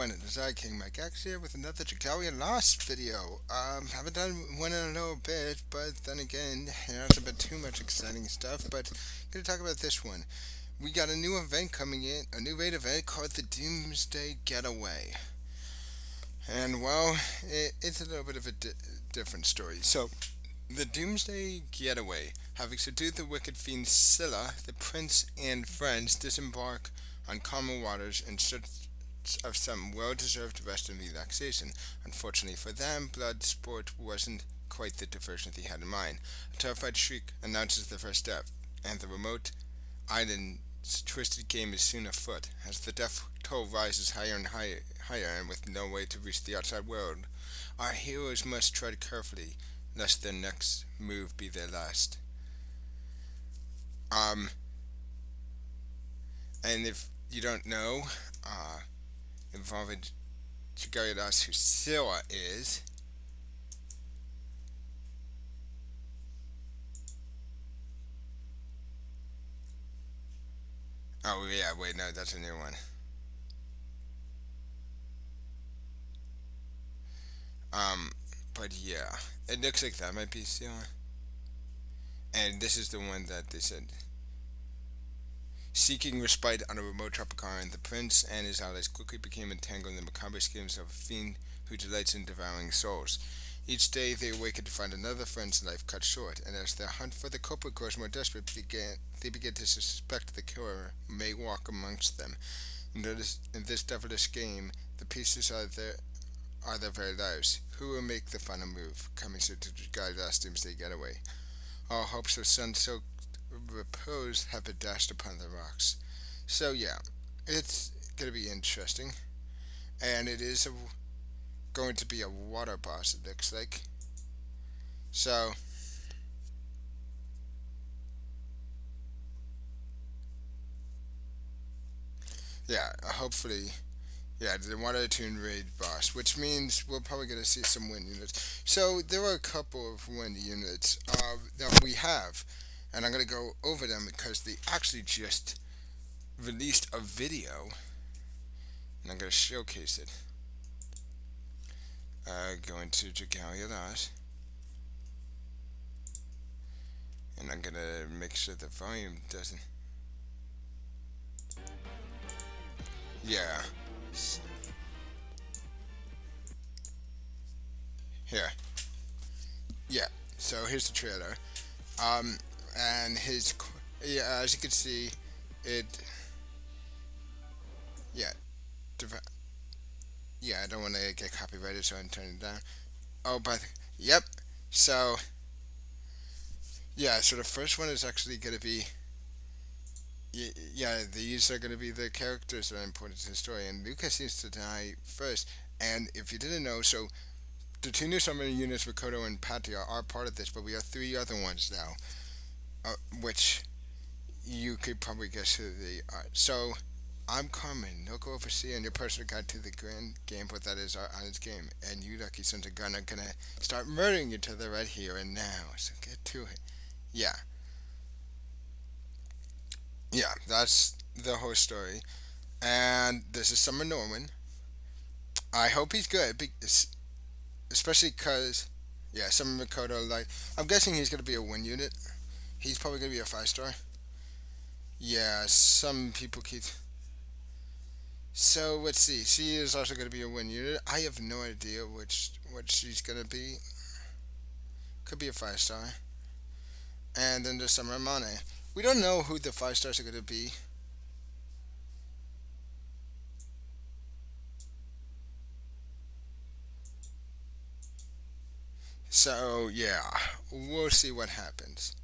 And it is I, King Mike X here with another Dragalia Lost video. Haven't done one in a little bit, but then again, it hasn't been too much exciting stuff, but gonna talk about this one. We got a new event coming in, a new raid event called the Doomsday Getaway. And well, it's a little bit of a different story. So, the Doomsday Getaway, having subdued the wicked fiend Scylla, the prince and friends disembark on calmer waters in search of some well-deserved rest and relaxation. Unfortunately for them, blood sport wasn't quite the diversion they had in mind. A terrified shriek announces the first step, and the remote island's twisted game is soon afoot. As the death toll rises higher and higher, and with no way to reach the outside world, our heroes must tread carefully, lest their next move be their last. Um, and if you don't know, involving Dragalia who Scylla is. Oh yeah, wait, no, that's a new one. Um, but yeah, it looks like that might be Scylla. And this is the one that they said. Seeking respite on a remote tropical island, the prince and his allies quickly became entangled in the macabre schemes of a fiend who delights in devouring souls. Each day they awaken to find another friend's life cut short, and as their hunt for the culprit grows more desperate, they begin to suspect the killer may walk amongst them. In this devilish game, the pieces are their very lives. Who will make the final move? Coming soon to guide last Doomsday Getaway. All hopes of sun-soaked repose have been dashed upon the rocks. So yeah, it's gonna be interesting, and it is going to be a water boss. It looks like. So yeah, hopefully, yeah, the water tune raid boss, which means we're probably gonna see some wind units. So there are a couple of wind units that we have, and I'm gonna go over them because they actually just released a video, and I'm gonna showcase it. Going to Dragalia, and I'm gonna make sure the volume doesn't. Yeah, here. Yeah. So here's the trailer. Um, and yeah, as you can see, it. Yeah. Yeah, I don't want to get copyrighted, so I'm turning it down. Oh, but yep. So yeah, so the first one is actually gonna be. Yeah, these are going to be the characters that are important to the story, and Lucas seems to die first. And if you didn't know, so the two new summoning units, Makoto and Patia, are part of this, but we have three other ones now, which you could probably guess who they are. So, I'm Carmen, local overseer and your personal guide to the grand game, but that is our honest game. And you lucky sons of gun are gonna start murdering each other right here and now. So get to it. Yeah, yeah, that's the whole story. And this is Summer Norman. I hope he's good, especially because, yeah, Summer Makoto, like, I'm guessing he's gonna be a win unit. He's probably gonna be a 5 star. Yeah, some people keep. So let's see. She is also going to be a win unit. I have no idea which what she's going to be. Could be a 5 star. And then there's Summer Mane. We don't know who the 5 stars are going to be. So yeah, we'll see what happens.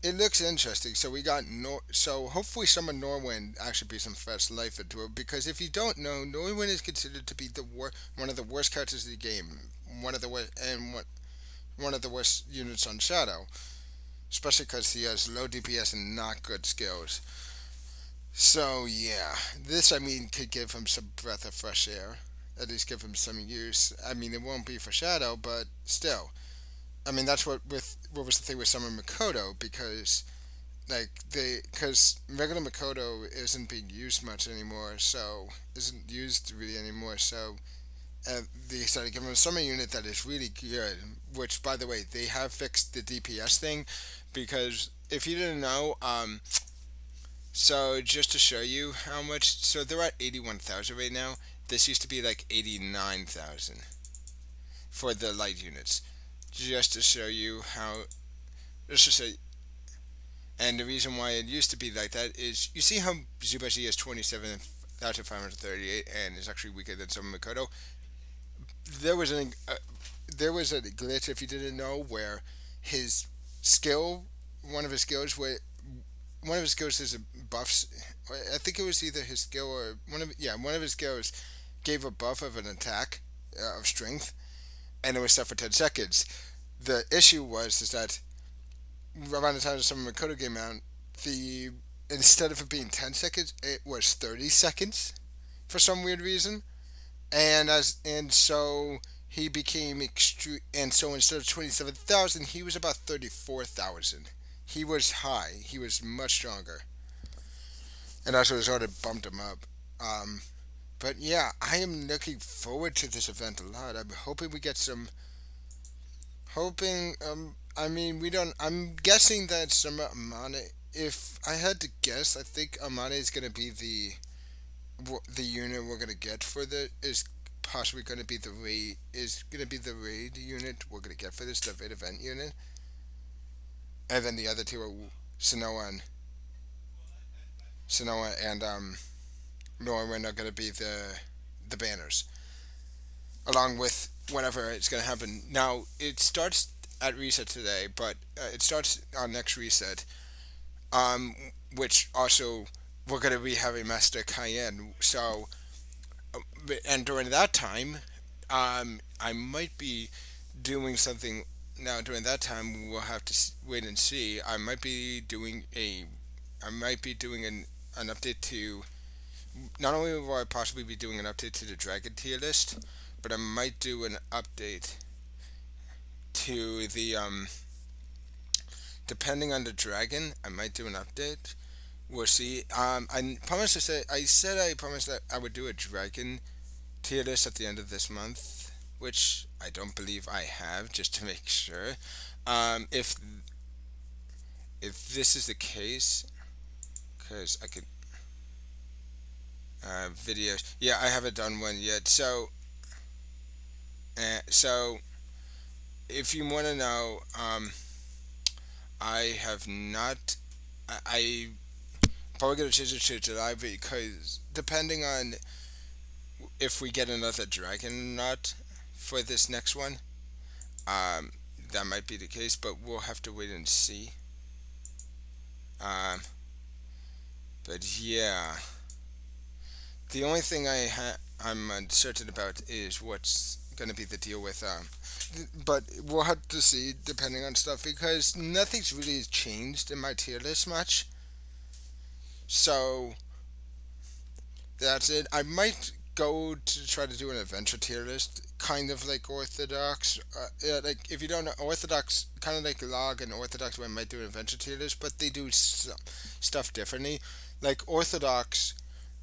It looks interesting. So we got So hopefully, Summer Norwin actually be some fresh life into it. Because if you don't know, Norwin is considered to be one of the worst characters of the game. One of the worst and one of the worst units on Shadow, especially because he has low DPS and not good skills. So yeah, this I mean could give him some breath of fresh air. At least give him some use. I mean, it won't be for Shadow, but still. I mean, that's what was the thing with Summer Makoto because like they because regular Makoto isn't being used much anymore, so isn't used really anymore. So they started giving him a summer unit that is really good. Which, by the way, they have fixed the DPS thing because if you didn't know, so just to show you how much, so they're at 81,000 right now. This used to be like 89,000 for the light units. Just to show you how, just to say, and the reason why it used to be like that is you see how Zubashi is 27,538 and is actually weaker than some Mikoto. There was there was a glitch if you didn't know where his skill, one of his skills, where one of his skills is a buffs. I think it was either his skill or one of his skills gave a buff of an attack of strength, and it was set for 10 seconds. The issue was is that around the time some Makoto came out, the instead of it being 10 seconds, it was 30 seconds for some weird reason, and so he became extreme, and so instead of 27,000, he was about 34,000. He was high. He was much stronger, and as a result, it bumped him up. Um, but yeah, I am looking forward to this event a lot. I'm hoping we get some. Hoping. I mean, we don't. I'm guessing that some Amane. If I had to guess, I think Amane is going to be the unit we're going to get for the is possibly going to be the raid is going to be the raid unit we're going to get for this the raid event unit, and then the other two are Sonoa and Norwin are going to be the banners, along with whenever it's going to happen. Now it starts at reset today, but it starts on next reset, um, which also we're going to be having Master Cayenne. So, and during that time, I might be doing something. Now during that time, we'll have to wait and see. I might be doing an update to. Not only will I possibly be doing an update to the Dragon tier list, but I might do an update to the depending on the dragon, I might do an update. We'll see. I said I promised that I would do a dragon tier list at the end of this month, which I don't believe I have. Just to make sure, if this is the case, because I could videos. Yeah, I haven't done one yet. So if you want to know, I have not. I probably gonna change it to July because depending on if we get another dragon or not for this next one, um, that might be the case, but we'll have to wait and see. Um, but yeah, the only thing I'm uncertain about is what's gonna be the deal with but we'll have to see depending on stuff because nothing's really changed in my tier list much. So that's it. I might go to try to do an adventure tier list, kind of like Orthodox. Yeah, like if you don't know Orthodox, kind of like Log and Orthodox, I might do an adventure tier list, but they do stuff differently. Like Orthodox,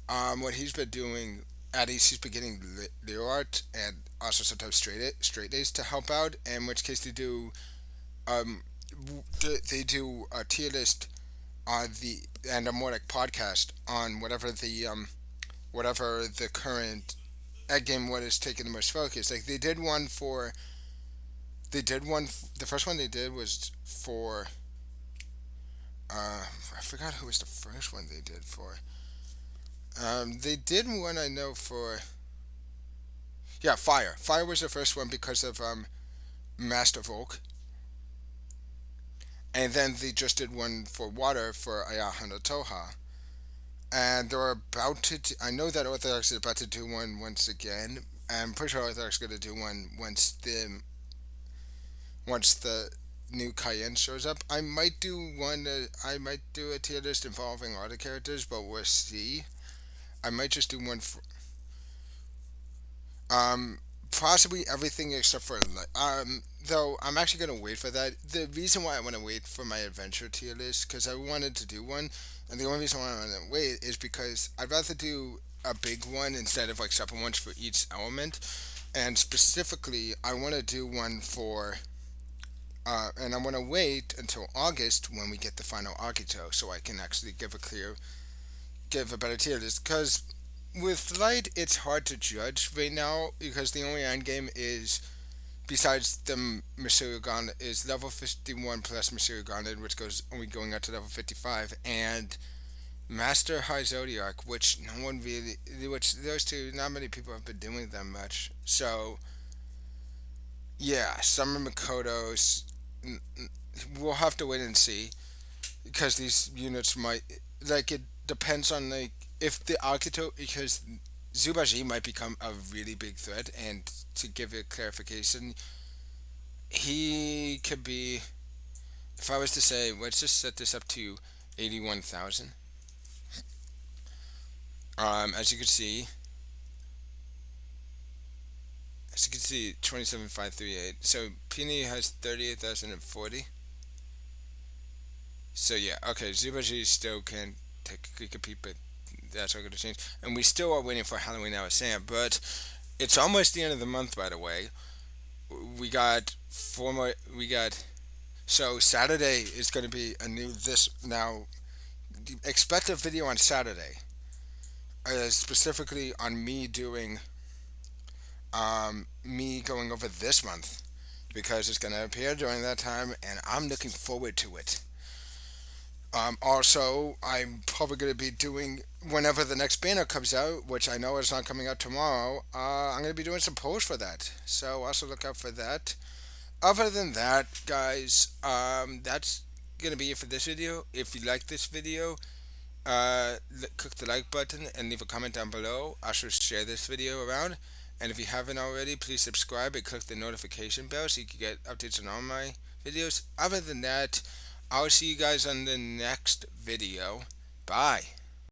what he's been doing, at least he's been getting Leo art and also sometimes straight days to help out. In which case um, they do a tier list on the and a more like podcast on whatever the current egg game what is taking the most focus. Like they did one. The first one they did was for I forgot who was the first one they did for. They did one I know for yeah fire. Fire was the first one because of Master Volk, and then they just did one for water for Ayahana Toha. And they're about to. I know that Orthodox is about to do one once again. I'm pretty sure Orthodox is going to do one once the new Cayenne shows up. I might do one. I might do a tier list involving all the characters, but we'll see. I might just do one for. Um, possibly everything except for though I'm actually gonna wait for that. The reason why I want to wait for my adventure tier list because I wanted to do one, and the only reason why I want to wait is because I'd rather do a big one instead of like separate ones for each element. And specifically, I want to do one for and I want to wait until August when we get the final Agito, so I can actually give a better tier list. Because with light, it's hard to judge right now because the only end game is besides the Mysterio Gauntlet is level 51 plus Mysterio Gauntlet, which goes only going up to level 55, and Master High Zodiac, which no one really, which those two, not many people have been doing them much. So yeah, Summer Makoto's, we'll have to wait and see because these units might like it depends on like if the Akito because Zubaji might become a really big threat and to give it clarification he could be if I was to say let's just set this up to 81,000 as you can see 27,538 so Pini has 38,040 so yeah okay Zubaji still can technically compete but that's not going to change. And we still are waiting for Halloween Hour Sam, but it's almost the end of the month, by the way. We got four more. We got so Saturday is going to be a new this now. Expect a video on Saturday, specifically on me doing me going over this month because it's going to appear during that time, and I'm looking forward to it. Also, I'm probably going to be doing whenever the next banner comes out, which I know is not coming out tomorrow. I'm going to be doing some posts for that, so also look out for that. Other than that, guys, that's going to be it for this video. If you like this video, click the like button and leave a comment down below. Also, share this video around. And if you haven't already, please subscribe and click the notification bell so you can get updates on all my videos. Other than that, I'll see you guys on the next video. Bye.